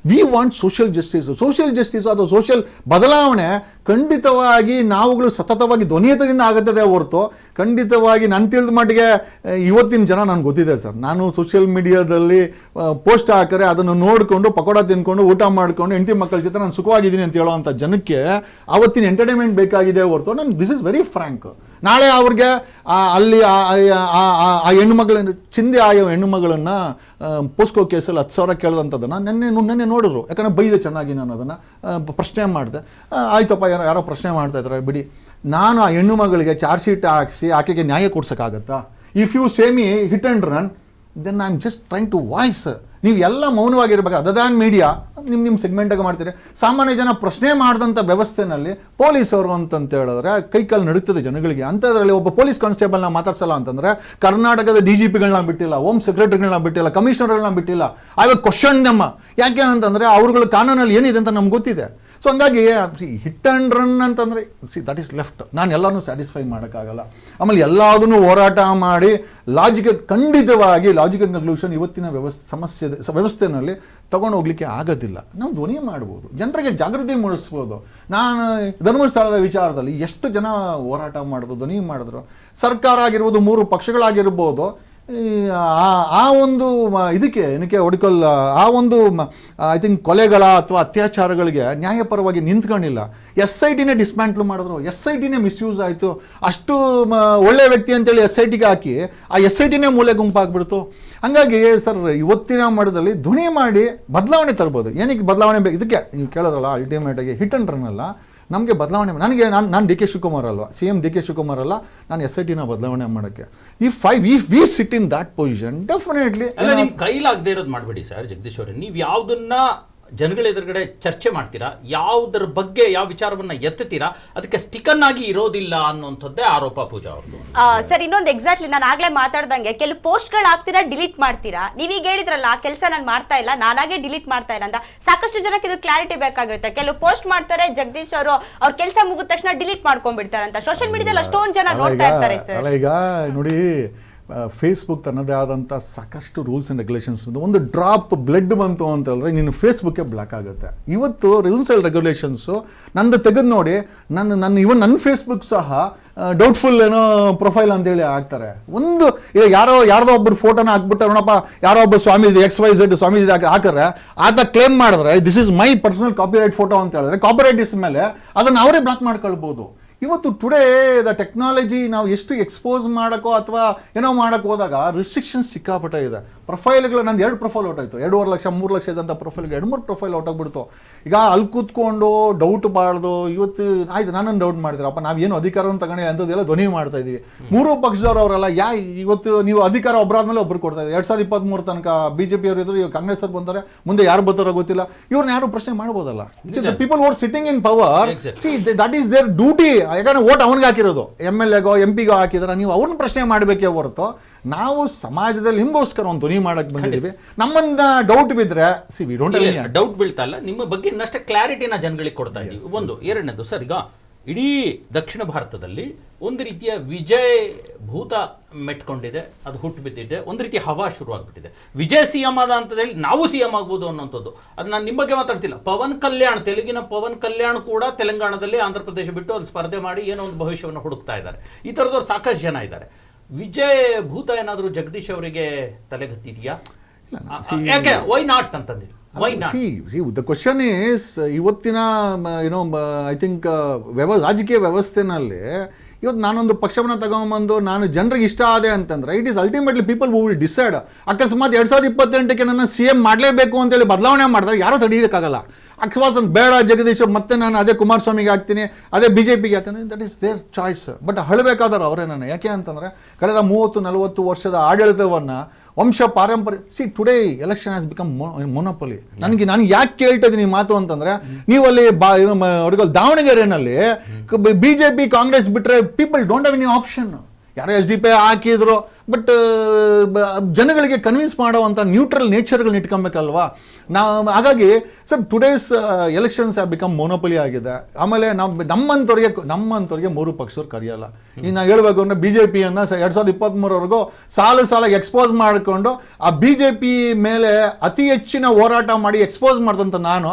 We want social justice ಅದು social ಬದಲಾವಣೆ ಖಂಡಿತವಾಗಿ ನಾವುಗಳು ಸತತವಾಗಿ ಧ್ವನಿಯತದಿಂದ ಆಗುತ್ತದೆ ಹೊರತು ಖಂಡಿತವಾಗಿ ನಾನು ತಿಳಿದ ಮಟ್ಟಿಗೆ ಇವತ್ತಿನ ಜನ ನನಗೆ ಗೊತ್ತಿದೆ ಸರ್. ನಾನು ಸೋಷಿಯಲ್ ಮೀಡಿಯಾದಲ್ಲಿ ಪೋಸ್ಟ್ ಹಾಕಿದ್ರೆ ಅದನ್ನು ನೋಡಿಕೊಂಡು ಪಕೋಡ ತಿನ್ಕೊಂಡು ಊಟ ಮಾಡಿಕೊಂಡು ಹೆಂಡತಿ ಮಕ್ಕಳ ಜೊತೆ ನಾನು ಸುಖವಾಗಿದ್ದೀನಿ ಅಂತ ಹೇಳೋವಂಥ ಜನಕ್ಕೆ ಅವತ್ತಿನ ಎಂಟರ್ಟೈನ್ಮೆಂಟ್ ಬೇಕಾಗಿದೆ ಹೊರತು ನಾನು ದಿಸ್ ಇಸ್ ವೆರಿ ಫ್ರ್ಯಾಂಕ್. ನಾಳೆ ಅವ್ರಿಗೆ ಅಲ್ಲಿ ಆ ಹೆಣ್ಣುಮಗಳನ್ನು ಚಿಂದೆ ಆಯೋ ಹೆಣ್ಣುಮಗಳನ್ನು ಪೋಸ್ಕೋ ಕೇಸಲ್ಲಿ 10,000 ಕೇಳಿದಂಥದ್ದನ್ನು ನೆನ್ನೆ ನೋಡಿದ್ರು. ಯಾಕಂದರೆ ಬೈದೆ ಚೆನ್ನಾಗಿ ನಾನು ಅದನ್ನು ಪ್ರಶ್ನೆ ಮಾಡಿದೆ. ಆಯ್ತಪ್ಪ ಯಾರೋ ಪ್ರಶ್ನೆ ಮಾಡ್ತಾ ಇದ್ದಾರೆ ಬಿಡಿ. ನಾನು ಆ ಹೆಣ್ಣು ಮಗಳಿಗೆ ಚಾರ್ಜ್ ಶೀಟ್ ಹಾಕಿಸಿ ಆಕೆಗೆ ನ್ಯಾಯ ಕೊಡ್ಸೋಕ್ಕಾಗತ್ತಾ? If you say me hit and run then I am just trying to voice. ನೀವು ಎಲ್ಲ ಮೌನವಾಗಿರ್ಬೇಕು. ಅದರ್ ದ್ಯಾನ್ ಮೀಡಿಯಾ ನಿಮ್ಮ ಸೆಗ್ಮೆಂಟಾಗಿ ಮಾಡ್ತೀರಿ. ಸಾಮಾನ್ಯ ಜನ ಪ್ರಶ್ನೆ ಮಾಡಿದಂಥ ವ್ಯವಸ್ಥೆನಲ್ಲಿ ಪೊಲೀಸವರು ಅಂತಂತ ಹೇಳಿದ್ರೆ ಕೈಕಾಲು ನಡುತ್ತದೆ ಜನಗಳಿಗೆ. ಅಂಥದ್ರಲ್ಲಿ ಒಬ್ಬ ಪೊಲೀಸ್ ಕಾನ್ಸ್ಟೇಬಲ್ನ ಮಾತಾಡ್ಸಲ್ಲ ಅಂತಂದರೆ ಕರ್ನಾಟಕದ DGPಗಳನ್ನ ಬಿಟ್ಟಿಲ್ಲ, ಹೋಮ್ ಸೆಕ್ರೆಟರಿಗಳನ್ನ ಬಿಟ್ಟಿಲ್ಲ, ಕಮಿಷನರ್ಗಳನ್ನ ಬಿಟ್ಟಿಲ್ಲ. ಆವಾಗ ಕ್ವಶನ್ ನಮ್ಮ ಯಾಕೆ ಅಂತಂದರೆ ಅವ್ರುಗಳ ಕಾನೂನಲ್ಲಿ ಏನಿದೆ ಅಂತ ನಮ್ಗೆ ಗೊತ್ತಿದೆ. ಸೊ ಹಂಗಾಗಿ ಹಿಟ್ ಆ್ಯಂಡ್ ರನ್ ಅಂತಂದರೆ ದಟ್ ಈಸ್ ಲೆಫ್ಟ್. ನಾನು ಎಲ್ಲನೂ ಸ್ಯಾಟಿಸ್ಫೈ ಮಾಡೋಕ್ಕಾಗಲ್ಲ. ಆಮೇಲೆ ಎಲ್ಲದನ್ನು ಹೋರಾಟ ಮಾಡಿ ಖಂಡಿತವಾಗಿ ಲಾಜಿಕಲ್ ಕನ್ಕ್ಲೂಷನ್ ಇವತ್ತಿನ ವ್ಯವಸ್ಥೆಯಲ್ಲಿ ತಗೊಂಡು ಹೋಗ್ಲಿಕ್ಕೆ ಆಗೋದಿಲ್ಲ. ನಾವು ಧ್ವನಿ ಮಾಡ್ಬೋದು, ಜನರಿಗೆ ಜಾಗೃತಿ ಮೂಡಿಸ್ಬೋದು. ನಾನು ಧರ್ಮಸ್ಥಳದ ವಿಚಾರದಲ್ಲಿ ಎಷ್ಟು ಜನ ಹೋರಾಟ ಮಾಡಿದ್ರು, ಧ್ವನಿ ಮಾಡಿದ್ರು. ಸರ್ಕಾರ ಆಗಿರ್ಬೋದು, 3 ಪಕ್ಷಗಳಾಗಿರ್ಬೋದು, ಆ ಒಂದು ಏನಕ್ಕೆ ಹೊಡಿಕೊಲ್ಲ ಆ ಒಂದು ಐ ಥಿಂಕ್ ಕೊಲೆಗಳ ಅಥವಾ ಅತ್ಯಾಚಾರಗಳಿಗೆ ನ್ಯಾಯಪರವಾಗಿ ನಿಂತ್ಕೊಂಡಿಲ್ಲ. SITನೇ ಡಿಸ್ಮ್ಯಾಂಟ್ಲ್ ಮಾಡಿದ್ರು, SITನೇ ಮಿಸ್ಯೂಸ್ ಆಯಿತು. ಅಷ್ಟು ಒಳ್ಳೆಯ ವ್ಯಕ್ತಿ ಅಂತೇಳಿ SITಗೆ ಹಾಕಿ ಆ SITನೇ ಮೂಲೆ ಗುಂಪಾಗ್ಬಿಡ್ತು. ಹಂಗಾಗಿ ಸರ್ ಇವತ್ತಿನ ಮಟ್ಟದಲ್ಲಿ ಧ್ವನಿ ಮಾಡಿ ಬದಲಾವಣೆ ತರ್ಬೋದು. ಏನಕ್ಕೆ ಬದಲಾವಣೆ ಬೇಕು? ಇದಕ್ಕೆ ನೀವು ಕೇಳೋದ್ರಲ್ಲ, ಅಲ್ಟಿಮೇಟಾಗಿ ಹಿಟ್ ಆ್ಯಂಡ್ ರನ್ ಅಲ್ಲ, ನಮಗೆ ಬದಲಾವಣೆ. ನಾನು DK ಶಿವಕುಮಾರ್ ಅಲ್ವಾ, CM DK ಶಿವಕುಮಾರ್ ಅಲ್ಲ, ನಾನು SITನ ಬದಲಾವಣೆ ಮಾಡೋಕ್ಕೆ. If we sit in that position definitely. ಅಲ್ಲ, ನಿಮ್ಮ ಕೈಲಾಗದೇ ಇರೋದು ಮಾಡಬೇಡಿ ಸರ್ ಜಗದೀಶ್ ಅವರೇ. ನೀವು ಯಾವುದನ್ನ ಜನಗಳ ಎದುರುಗಡೆ ಚರ್ಚೆ ಮಾಡ್ತೀರಾ, ಯಾವುದರ ಬಗ್ಗೆ ಯಾವ ವಿಚಾರವನ್ನ ಎತ್ತುತ್ತೀರಾ, ಅದಕ್ಕೆ ಸ್ಟಿಕನ್ ಆಗಿ ಇರೋದಿಲ್ಲ ಅನ್ನುವಂಥದ್ದೇ ಆರೋಪ ಪೂಜಾ ಅವ್ರದ್ದು. ಸರ್ ಇನ್ನೊಂದು ಎಕ್ಸಾಕ್ಟ್ಲಿ ನಾನು ಆಗ್ಲೇ ಮಾತಾಡ್ದಂಗೆ ಕೆಲವು ಪೋಸ್ಟ್ಗಳು ಹಾಕ್ತೀರಾ, ಡಿಲೀಟ್ ಮಾಡ್ತೀರಾ. ನೀವೀಗ ಹೇಳಿದ್ರಲ್ಲ ಆ ಕೆಲಸ ನಾನು ಮಾಡ್ತಾ ಇಲ್ಲ, ನಾನಾಗೆ ಡಿಲೀಟ್ ಮಾಡ್ತಾ ಇಲ್ಲ ಅಂತ. ಸಾಕಷ್ಟು ಜನಕ್ಕೆ ಇದು ಕ್ಲಾರಿಟಿ ಬೇಕಾಗಿರುತ್ತೆ. ಕೆಲವು ಪೋಸ್ಟ್ ಮಾಡ್ತಾರೆ, ಜಗದೀಶ್ ಅವರು ಅವ್ರ ಕೆಲಸ ಮುಗಿದ ತಕ್ಷಣ ಡಿಲೀಟ್ ಮಾಡ್ಕೊಂಡ್ಬಿಡ್ತಾರೆ ಅಂತ ಸೋಷಿಯಲ್ ಮೀಡಿಯಾದಲ್ಲಿ ಅಷ್ಟೊಂದು ಜನ ನೋಡ್ತಾ ಇರ್ತಾರೆ ಸರ್. ಈಗ ನೋಡಿ, ಫೇಸ್ಬುಕ್ ತನ್ನದೇ ಆದಂಥ ಸಾಕಷ್ಟು ರೂಲ್ಸ್ ಆ್ಯಂಡ್ ರೆಗ್ಯುಲೇಷನ್ಸ್. ಒಂದು ಡ್ರಾಪ್ ಬ್ಲಡ್ ಬಂತು ಅಂತ ಹೇಳಿದ್ರೆ ನಿನ್ನ ಫೇಸ್ಬುಕ್ಕೆ ಬ್ಲಾಕ್ ಆಗುತ್ತೆ. ಇವತ್ತು ರೂಲ್ಸ್ ಆ್ಯಂಡ್ ರೆಗ್ಯುಲೇಷನ್ಸು ನಂದು ತೆಗೆದು ನೋಡಿ, ನನ್ನ ಫೇಸ್ಬುಕ್ ಸಹ ಡೌಟ್ಫುಲ್ ಏನೋ ಪ್ರೊಫೈಲ್ ಅಂತೇಳಿ ಹಾಕ್ತಾರೆ. ಈಗ ಯಾರ್ದೋ ಒಬ್ಬರು ಫೋಟೋನ ಹಾಕ್ಬಿಟ್ಟಾರೆ, ನೋಡಪ್ಪ ಯಾರೋ ಒಬ್ಬ ಸ್ವಾಮೀಜಿ XYZ ಸ್ವಾಮೀಜಿ ಹಾಕಿದ್ರೆ ಆತ ಕ್ಲೇಮ್ ಮಾಡಿದ್ರೆ this is my personal copyright photo ಅಂತ ಹೇಳಿದ್ರೆ ಕಾಪಿರೈಟ್ ಇಸ್ ಮೇಲೆ ಅದನ್ನು ಅವರೇ ಬ್ಲಾಕ್ ಮಾಡ್ಕೊಳ್ಬೋದು. ಇವತ್ತು ಟುಡೇ ದ ಟೆಕ್ನಾಲಜಿ ನಾವು ಎಷ್ಟು ಎಕ್ಸ್ಪೋಸ್ ಮಾಡೋಕ್ಕೋ ಅಥವಾ ಏನೋ ಮಾಡೋಕ್ಕೆ ಹೋದಾಗ ರಿಸ್ಟ್ರಿಕ್ಷನ್ಸ್ ಸಿಕ್ಕಾಪಟ್ಟೆ ಇದೆ. ಪ್ರೊಫೈಲ್ಗಳು ನಂದು 2 ಪ್ರೊಫೈಲ್ ಔಟಾಯಿತು. 2.5 ಲಕ್ಷ 3 ಲಕ್ಷ ಇದ್ದಂಥ ಪ್ರೊಫೈಲ್ಗೆ 2-3 ಪ್ರೊಫೈಲ್ ಔಟಾಗ್ಬಿಡ್ತು. ಈಗ ಅಲ್ಲಿ ಕೂತ್ಕೊಂಡು ಡೌಟ್ ಬಾರ್ದು. ಇವತ್ತು ಆಯ್ತು, ನನ್ನನ್ನು ಡೌಟ್ ಮಾಡಿದ್ರಪ್ಪ, ನಾವೇನು ಅಧಿಕಾರವನ್ನು ತಗೊಂಡು ಅಂಥದ್ದೆಲ್ಲ ಧ್ವನಿ ಮಾಡ್ತಾ ಇದ್ದೀವಿ. 3 ಪಕ್ಷದವ್ರು ಅವರೆಲ್ಲ ಇವತ್ತು ನೀವು ಅಧಿಕಾರ ಒಬ್ಬರಾದ್ಮೇಲೆ ಒಬ್ಬರು ಕೊಡ್ತಾ ಇದ್ದೀವಿ. 2023 ತನಕ BJP ಅವರು ಇದ್ರು, ಇವಾಗ ಕಾಂಗ್ರೆಸ್ ಅವ್ರು ಬಂದರೆ, ಮುಂದೆ ಯಾರು ಬರ್ತಾರೋ ಗೊತ್ತಿಲ್ಲ. ಇವ್ರನ್ನ ಯಾರು ಪ್ರಶ್ನೆ ಮಾಡ್ಬೋದಲ್ಲ. People were sitting in power, that is there duty. ಯಾಕಂದ್ರೆ ವೋಟ್ ಅವನಿಗೆ ಹಾಕಿರೋದು, MLAಗೋ MP ಗೋ ಹಾಕಿದ್ರೆ ನೀವು ಅವ್ರನ್ನ ಪ್ರಶ್ನೆ ಮಾಡಬೇಕೇ ಹೊರತು ನಾವು ಸಮಾಜದಲ್ಲಿ ನಿಮಗೋಸ್ಕರ ಒಂದು ಧ್ವನಿ ಮಾಡಕ್ಕೆ ಬಂದಿದ್ದೀವಿ. ನಮ್ಮನ್ನ ಡೌಟ್ ಬಿದ್ದರೆ ಡೌಟ್ ಬೀಳ್ತಾ ಇಲ್ಲ, ನಿಮ್ಮ ಬಗ್ಗೆ ಇನ್ನಷ್ಟೇ ಕ್ಲಾರಿಟಿನ ಜನಗಳಿಗೆ ಕೊಡ್ತಾ ಇದ್ದೀವಿ. ಒಂದು. ಎರಡನೇದು ಸರ್, ಈಗ ಇಡೀ ದಕ್ಷಿಣ ಭಾರತದಲ್ಲಿ ಒಂದು ರೀತಿಯ ವಿಜಯ್ ಭೂತ ಮೆಟ್ಕೊಂಡಿದೆ, ಅದು ಹುಟ್ಟು ಬಿದ್ದಿದೆ, ಒಂದು ರೀತಿಯ ಹವಾ ಶುರುವಾಗ್ಬಿಟ್ಟಿದೆ. ವಿಜಯ್ CM ಆದ ಅಂತೇಳಿ ನಾವು CM ಆಗ್ಬೋದು ಅನ್ನೋಂಥದ್ದು. ಅದು ನಾನು ನಿಮ್ಮ ಬಗ್ಗೆ ಮಾತಾಡ್ತಿಲ್ಲ. ಪವನ್ ಕಲ್ಯಾಣ್, ತೆಲುಗಿನ ಪವನ್ ಕಲ್ಯಾಣ್ ಕೂಡ ತೆಲಂಗಾಣದಲ್ಲಿ ಆಂಧ್ರ ಪ್ರದೇಶ ಬಿಟ್ಟು ಅಲ್ಲಿ ಸ್ಪರ್ಧೆ ಮಾಡಿ ಏನೋ ಒಂದು ಭವಿಷ್ಯವನ್ನು ಹುಡುಕ್ತಾ ಇದ್ದಾರೆ. ಈ ಥರದವ್ರು ಸಾಕಷ್ಟು ಜನ ಇದ್ದಾರೆ. ವಿಜಯ್ ಭೂತ ಏನಾದರೂ ಜಗದೀಶ್ ಅವರಿಗೆ ತಲೆಗತ್ತಿದೆಯಾ? ಯಾಕೆ ವೈ ನಾಟ್ ಅಂತಂದಿಲ್ಲ? ದ ಕ್ವಶನ್ ಈಸ್, ಇವತ್ತಿನ ಐ ಥಿಂಕ್ ರಾಜಕೀಯ ವ್ಯವಸ್ಥೆನಲ್ಲಿ ಇವತ್ತು ನಾನೊಂದು ಪಕ್ಷವನ್ನು ತಗೊಂಬಂದು ನಾನು ಜನರಿಗೆ ಇಷ್ಟ ಆದೆ ಅಂತಂದ್ರೆ it is ultimately people who will decide. ಅಕಸ್ಮಾತ್ 2028ಕ್ಕೆ ನನ್ನ CM ಮಾಡಲೇಬೇಕು ಅಂತೇಳಿ ಬದಲಾವಣೆ ಮಾಡಿದ್ರೆ ಯಾರೂ ತಡೆಯೋಕ್ಕಾಗಲ್ಲ. ಅಕಸ್ಮಾತ್ ಬೇಡ ಜಗದೀಶ್ ಮತ್ತೆ ನಾನು ಅದೇ ಕುಮಾರಸ್ವಾಮಿಗೆ ಹಾಕ್ತೀನಿ, ಅದೇ BJPಗೆ ಹಾಕ್ತೀನಿ, that is their choice. But ಹಳಬೇಕಾದ್ರೆ ಅವರೇ ನಾನು. ಯಾಕೆ ಅಂತಂದರೆ ಕಳೆದ 30-40 ವರ್ಷದ ಆಡಳಿತವನ್ನು ವಂಶ ಪಾರಂಪರ್ಯ today election has become monopoly. ನಾನು ಯಾಕೆ ಕೇಳ್ತಾ ಇದ್ದೀನಿ ಈ ಮಾತು ಅಂತಂದರೆ, ನೀವಲ್ಲಿ ದಾವಣಗೆರೆಯಲ್ಲಿ BJP ಕಾಂಗ್ರೆಸ್ ಬಿಟ್ಟರೆ people don't have any option. ಯಾರೋ SDP ಹಾಕಿದ್ರು, ಬಟ್ ಜನಗಳಿಗೆ ಕನ್ವಿನ್ಸ್ ಮಾಡುವಂಥ ನ್ಯೂಟ್ರಲ್ ನೇಚರ್ಗಳನ್ನ ಇಟ್ಕೊಬೇಕಲ್ವಾ ನಾವು. ಹಾಗಾಗಿ sir today's elections have become ಮೊನೋಪಲಿ ಆಗಿದೆ. ಆಮೇಲೆ ನಮ್ಮಂಥವ್ರಿಗೆ 3 ಪಕ್ಷದವ್ರು ಕರೆಯಲ್ಲ. ಈಗ ನಾವು ಹೇಳ್ಬೇಕು ಅಂದರೆ BJPಯನ್ನು 2023ವರೆಗೂ ಸಾಲ ಎಕ್ಸ್ಪೋಸ್ ಮಾಡಿಕೊಂಡು ಆ BJP ಮೇಲೆ ಅತಿ ಹೆಚ್ಚಿನ ಹೋರಾಟ ಮಾಡಿ ಎಕ್ಸ್ಪೋಸ್ ಮಾಡ್ದಂಥ ನಾನು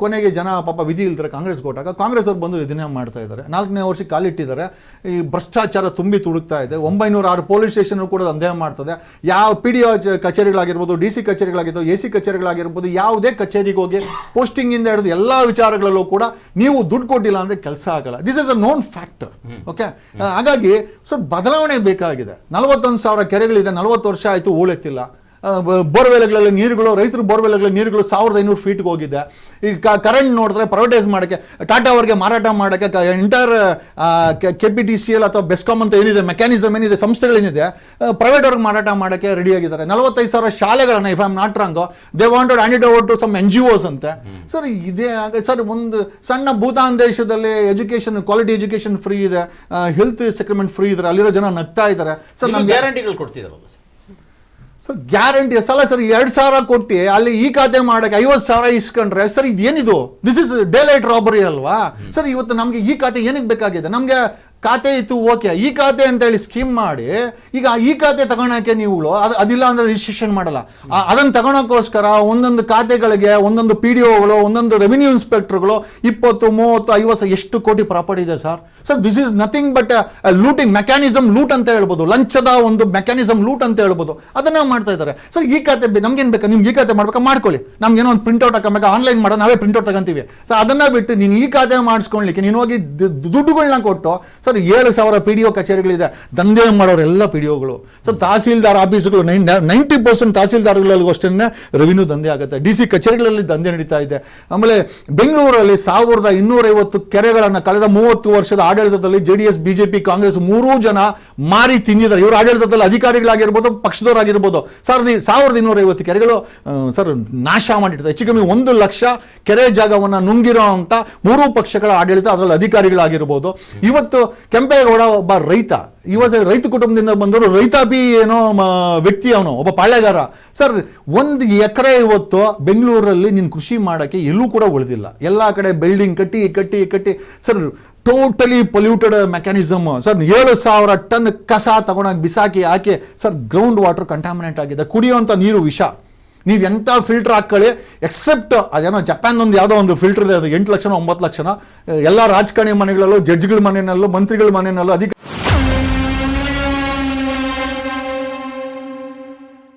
ಕೊನೆಗೆ ಜನ ಪಾಪ ವಿಧಿ ಇಲ್ತಾರೆ ಕಾಂಗ್ರೆಸ್ಗೆ ಕೊಟ್ಟಾಗ ಕಾಂಗ್ರೆಸ್ ಅವ್ರು ಬಂದು ಇದನ್ನೇ ಮಾಡ್ತಾ ಇದ್ದಾರೆ. 4ನೇ ವರ್ಷಕ್ಕೆ ಕಾಲಿಟ್ಟಿದ್ದಾರೆ. ಈ ಭ್ರಷ್ಟಾಚಾರ ತುಂಬಿ ತುಡುಕ್ತಾ ಇದೆ. 906 ಪೊಲೀಸ್ ಸ್ಟೇಷನ್ ಕೂಡ ದಂಧೆ ಮಾಡ್ತದೆ. ಯಾವ PDO ಕಚೇರಿಗಳಾಗಿರ್ಬೋದು, DC ಕಚೇರಿಗಳಾಗಿರ್ಬೋದು, AC ಕಚೇರಿಗಳಾಗಿರ್ಬೋದು, ಯಾವುದೇ ಕಚೇರಿಗೆ ಹೋಗಿ ಪೋಸ್ಟಿಂಗಿಂದ ಹಿಡಿದು ಎಲ್ಲ ವಿಚಾರಗಳಲ್ಲೂ ಕೂಡ ನೀವು ದುಡ್ಡು ಕೊಟ್ಟಿಲ್ಲ ಅಂದರೆ ಕೆಲಸ ಆಗಲ್ಲ. This is a non factor. Okay, ಹಾಗಾಗಿ ಸ್ವಲ್ಪ ಬದಲಾವಣೆ ಬೇಕಾಗಿದೆ. 41,000 ಕೆರೆಗಳಿದೆ, 40 ವರ್ಷ ಆಯಿತು ಹೂಳೆತ್ತಿಲ್ಲ. ಬೋರ್ವೆಲ್ಗಳಲ್ಲಿ ನೀರುಗಳು, ರೈತರು ಬೋರ್ವೆಲ್ಗಳಲ್ಲಿ ನೀರುಗಳು 1500 ಫೀಟ್ಗೆ ಹೋಗಿದೆ. ಈಗ ಕರೆಂಟ್ ನೋಡಿದ್ರೆ ಪ್ರೈವೇಟೈಸ್ ಮಾಡೋಕ್ಕೆ, ಟಾಟಾ ಅವ್ರಿಗೆ ಮಾರಾಟ ಮಾಡೋಕ್ಕೆ ಎಂಟೈರ್ KPTCL ಅಥವಾ ಬೆಸ್ಕಾಮ್ ಅಂತ ಏನಿದೆ ಮೆಕ್ಯಾನಿಸಮ್ ಏನಿದೆ, ಸಂಸ್ಥೆಗಳೇನಿದೆ, ಪ್ರೈವೇಟ್ ಅವ್ರಿಗೆ ಮಾರಾಟ ಮಾಡೋಕ್ಕೆ ರೆಡಿಯಾಗಿದ್ದಾರೆ. 45,000 ಶಾಲೆಗಳನ್ನು, if I am not wrong, they wanted hand over to some NGOs ಅಂತೆ. ಸರ್ ಇದೇ ಸರ್ ಒಂದು ಸಣ್ಣ ಭೂತಾನ್ ದೇಶದಲ್ಲಿ ಎಜುಕೇಷನ್, ಕ್ವಾಲಿಟಿ ಎಜುಕೇಷನ್ ಫ್ರೀ ಇದೆ, ಹೆಲ್ತ್ ಸೆಕ್ರಿಮೆಂಟ್ ಫ್ರೀ ಇದ್ದಾರೆ, ಅಲ್ಲಿರೋ ಜನ ನಗ್ತಾ ಇದ್ದಾರೆ. ಸರ್ ನಮ್ಗೆ ಗ್ಯಾರಂಟಿಗಳು ಕೊಡ್ತಿದಾರಲ್ಲ ಸರ್, ಗ್ಯಾರಂಟಿ ಸಲ ಸರ್ 2,000 ಕೊಟ್ಟು ಅಲ್ಲಿ ಈ ಖಾತೆ ಮಾಡೋಕ್ಕೆ 50,000 ಇಸ್ಕೊಂಡ್ರೆ ಸರ್ ಇದೇನಿದು? This is daylight robbery ಅಲ್ವಾ ಸರ್? ಇವತ್ತು ನಮಗೆ ಈ ಖಾತೆ ಏನಕ್ಕೆ ಬೇಕಾಗಿದೆ? ನಮಗೆ ಖಾತೆ ಇತ್ತು, ಓಕೆ, ಈ ಖಾತೆ ಅಂತೇಳಿ ಸ್ಕೀಮ್ ಮಾಡಿ ಈಗ ಈ ಖಾತೆ ತಗೊಳಕ್ಕೆ ನೀವುಗಳು ಅದಿಲ್ಲ ಅಂದರೆ ರಿಜಿಸ್ಟ್ರೇಷನ್ ಮಾಡಲ್ಲ. ಅದನ್ನು ತಗೊಳಕ್ಕೋಸ್ಕರ ಒಂದೊಂದು ಖಾತೆಗಳಿಗೆ ಒಂದೊಂದು PDOಗಳು, ಒಂದೊಂದು ರೆವಿನ್ಯೂ ಇನ್ಸ್ಪೆಕ್ಟರ್ಗಳು 20, 30, 50 ಎಷ್ಟು ಕೋಟಿ ಪ್ರಾಪರ್ಟಿ ಇದೆ sir. Sir this is nothing but looting mechanism, loot ಅಂತ ಹೇಳ್ಬೋದು, ಲಂಚದ ಒಂದು ಮೆಕ್ಯಾನಿಸಮ್ ಲೂಟ್ ಅಂತ ಹೇಳ್ಬೋದು. ಅದನ್ನ ಮಾಡ್ತಾ ಇದ್ದಾರೆ. ಸರ್ ಈ ಖಾತೆ ನಮ್ಗೇನು ಬೇಕಾ? ನಿಮ್ಗೆ ಈ ಖಾತೆ ಮಾಡ್ಬೇಕಾ ಮಾಡ್ಕೊಳ್ಳಿ, ನಮ್ಗೇನೋ ಒಂದು ಪ್ರಿಂಟ್ಔಟ್ ಹಾಕಬೇಕಾ ಆನ್ಲೈನ್ ಮಾಡೋ, ನಾವೇ ಪ್ರಿಂಟ್ಔಟ್ ತಗೊಂತೀವಿ. ಸರ್ ಅದನ್ನ ಬಿಟ್ಟು ನೀನು ಈ ಖಾತೆ ಮಾಡಿಸ್ಕೊಳ್ಲಿಕ್ಕೆ ನೀನು ಹೋಗಿ ದುಡ್ಡುಗಳನ್ನ ಕೊಟ್ಟು ಸರ್ 7,000 PDO ಕಚೇರಿಗಳಿದೆ, ದಂಧೆ ಮಾಡೋರೆಲ್ಲ PDOಗಳು. ಸರ್ ತಹಸೀಲ್ದಾರ್ ಆಫೀಸ್ಗಳು 90% ತಹಸೀಲ್ದಾರ್ಗಳಿಗೂ ಅಷ್ಟೇ ರೆವಿನ್ಯೂ ದಂಧೆ ಆಗುತ್ತೆ. DC ಕಚೇರಿಗಳಲ್ಲಿ ದಂಧೆ ನಡೀತಾ ಇದೆ. ಆಮೇಲೆ ಬೆಂಗಳೂರಲ್ಲಿ 1250 ಕೆರೆಗಳನ್ನು ಕಳೆದ 30 ವರ್ಷದ ಆಡಳಿತದಲ್ಲಿ JDS, BJP, ಕಾಂಗ್ರೆಸ್ 3 ಜನ ಮಾರಿ ತಿಂದಿದ್ದಾರೆ. ಇವರು ಆಡಳಿತದಲ್ಲಿ ಅಧಿಕಾರಿಗಳಾಗಿರ್ಬೋದು, ಪಕ್ಷದವರಾಗಿರ್ಬೋದು. 1250 ಕೆರೆಗಳು ಸರ್ ನಾಶ ಮಾಡಿರ್ತದೆ. ಹೆಚ್ಚು ಕಮ್ಮಿ 1 ಲಕ್ಷ ಕೆರೆ ಜಾಗವನ್ನು ನುಂಗಿರೋ ಅಂತ 3 ಪಕ್ಷಗಳ ಆಡಳಿತ, ಅದರಲ್ಲಿ ಅಧಿಕಾರಿಗಳಾಗಿರ್ಬೋದು. ಇವತ್ತು ಕೆಂಪೇಗೌಡ ಒಬ್ಬ ರೈತ, ಇವತ್ತು ರೈತ ಕುಟುಂಬದಿಂದ ಬಂದವರು, ರೈತಾಪಿ ಏನೋ ವ್ಯಕ್ತಿ, ಅವನು ಒಬ್ಬ ಪಾಳ್ಯಗಾರ. ಸರ್ 1 ಎಕರೆ ಇವತ್ತು ಬೆಂಗಳೂರಲ್ಲಿ ನೀನು ಕೃಷಿ ಮಾಡೋಕ್ಕೆ ಎಲ್ಲೂ ಕೂಡ ಉಳಿದಿಲ್ಲ. ಎಲ್ಲ ಕಡೆ ಬಿಲ್ಡಿಂಗ್ ಕಟ್ಟಿ sir totally polluted mechanism. Sir 7,000 ton ಕಸ ತಗೊಂಡೋಗಿ ಬಿಸಾಕಿ ಹಾಕಿ ಸರ್ ಗ್ರೌಂಡ್ ವಾಟರ್ ಕಂಟಾಮಿನೇಟ್ ಆಗಿದೆ. ಕುಡಿಯುವಂಥ ನೀರು ವಿಷ. ನೀವು ಎಂಥ ಫಿಲ್ಟರ್ ಹಾಕ್ಕೊಳ್ಳಿ, ಎಕ್ಸೆಪ್ಟ್ ಅದೇನೋ ಜಪಾನ್ ಒಂದು ಯಾವುದೋ ಒಂದು ಫಿಲ್ಟರ್ ಇದೆ, ಅದು 8 ಲಕ್ಷನೋ 9 ಲಕ್ಷನೋ. ಎಲ್ಲ ರಾಜಕಾರಣಿ ಮನೆಗಳಲ್ಲೂ, ಜಡ್ಜ್ಗಳ ಮನೆಯಲ್ಲೂ, ಮಂತ್ರಿಗಳ ಮನೆಯಲ್ಲೂ